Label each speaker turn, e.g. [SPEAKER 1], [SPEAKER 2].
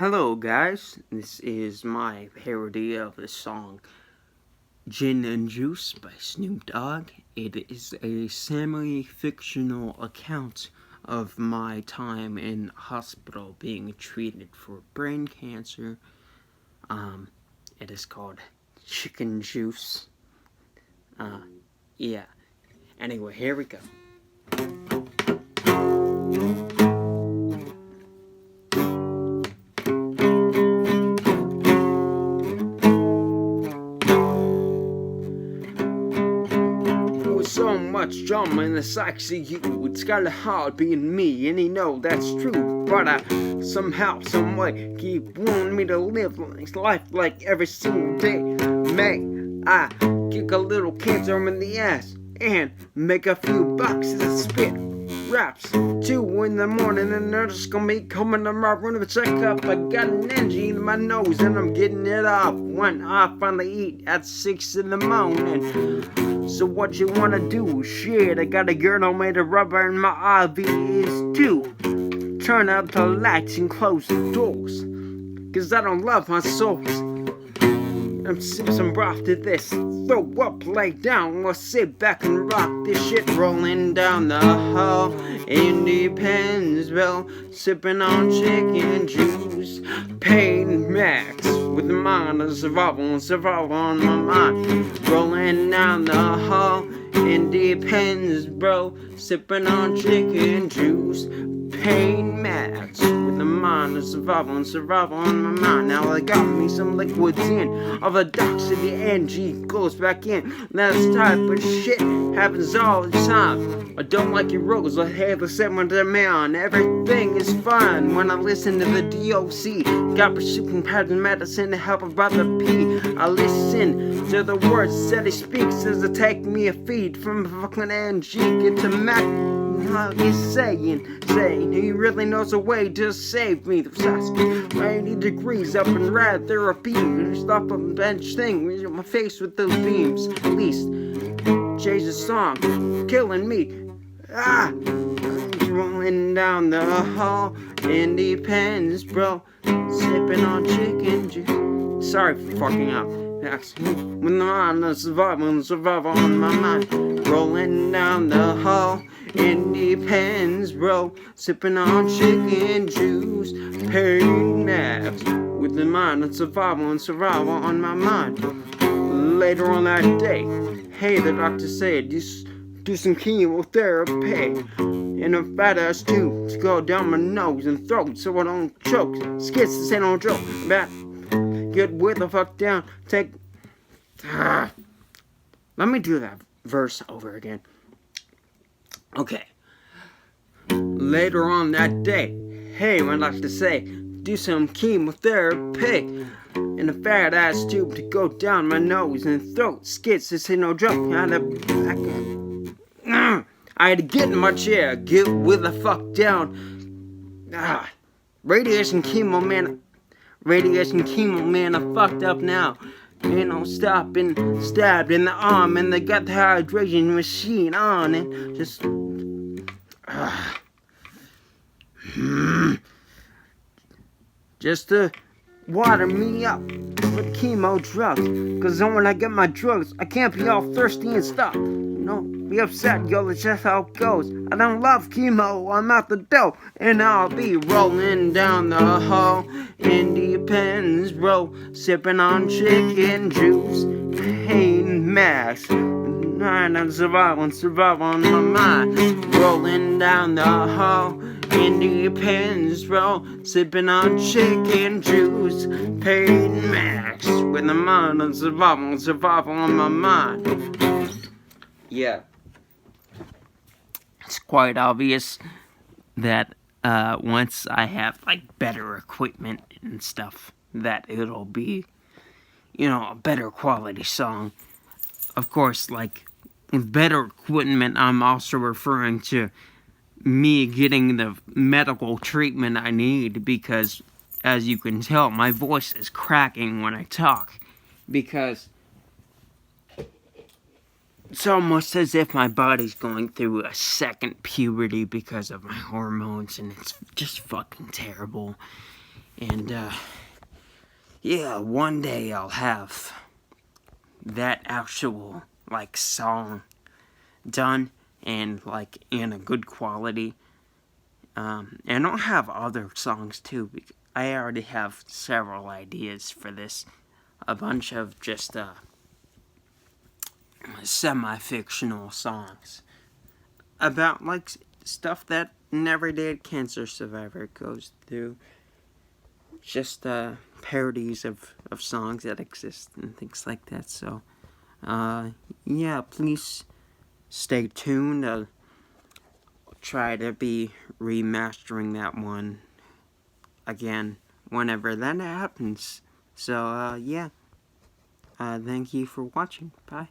[SPEAKER 1] Hello guys, this is my parody of the song Gin and Juice by Snoop Dogg. It is a semi-fictional account of my time in hospital being treated for brain cancer. It is called Chicken Juice. Yeah. Anyway, here we go. So much drama in the ICU. It's kinda hard being me, and you know that's true. But I somehow, someway keep wanting me to live life like every single day. May I kick a little cancer in the ass and make a few bucks as I spit raps. 2 in the morning, and they're just gonna be coming to my room to check up. I got an energy in my nose, and I'm getting it off when I finally eat at 6 in the morning. So what you wanna do? Shit, I got a girl made of rubber and my IV is too. Turn out the lights and close the doors, 'cause I don't love my souls. I'm sipping some broth to this. Throw up, lay down, or sit back and rock this shit. Rolling down the hall, Independence Bell, sipping on chicken juice. Pain max with the mind of survival on my mind. Rolling down the hall, Independence Bro, sipping on chicken juice. Pain max with the mind of survival on my mind. Now I got me some liquids in, all the toxicity NG goes back in. That type of shit happens all the time. I don't like your rules, I hate the same demand. Everything is fine when I listen to the DOC. Got prescription pattern medicine to help about the P. I listen to the words that he speaks as they take me a feed from fucking NG. Get to Mac. He's saying he really knows a way to save me. The 90 degrees up in rad therapy. Stop a bench thing with my face with those beams. At least Jay's song killing me. Rolling down the hall, Independence Bro, sipping on chicken juice. Sorry for fucking up. When the mind of survival on my mind. Rolling down the hall, Independence Bro, sipping on chicken juice. Pain naps with the mind of survival on my mind. Later on that day, hey, the doctor said, do some chemotherapy and a fat ass tube to go down my nose and throat so I don't choke. Skits, this ain't no joke. About get with the fuck down. Take. Let me do that verse over again. Okay. Later on that day, hey, my doctor say, do some chemotherapy and a fat ass tube to go down my nose and throat. Skits, this ain't no joke. I had to get in my chair, get with the fuck down. Radiation chemo, man, I fucked up now. Ain't no stopping, stabbed in the arm, and they got the hydration machine on it. Just to water me up with chemo drugs. 'Cause then when I get my drugs, I can't be all thirsty and stuff. Be upset, yo, that's just how it goes. I don't love chemo, I'm out the door, and I'll be rolling down the hall, Independence Bro, sipping on chicken juice. Pain max, mind and survival on my mind. Rolling down the hall, Independence Bro, sipping on chicken juice. Pain max with the mind and survival on my mind. Yeah. It's quite obvious that once I have like better equipment and stuff, that it'll be, a better quality song. Of course, like with better equipment, I'm also referring to me getting the medical treatment I need, because as you can tell, my voice is cracking when I talk, because it's almost as if my body's going through a second puberty because of my hormones, and it's just fucking terrible. And, yeah, one day I'll have that actual, like, song done and, like, in a good quality. And I'll have other songs, too, because I already have several ideas for this. A bunch of just, semi-fictional songs about, like, stuff that an everyday cancer survivor goes through. Just parodies of songs that exist and things like that. So, yeah, please stay tuned. I'll try to be remastering that one again whenever that happens. So, yeah, thank you for watching. Bye.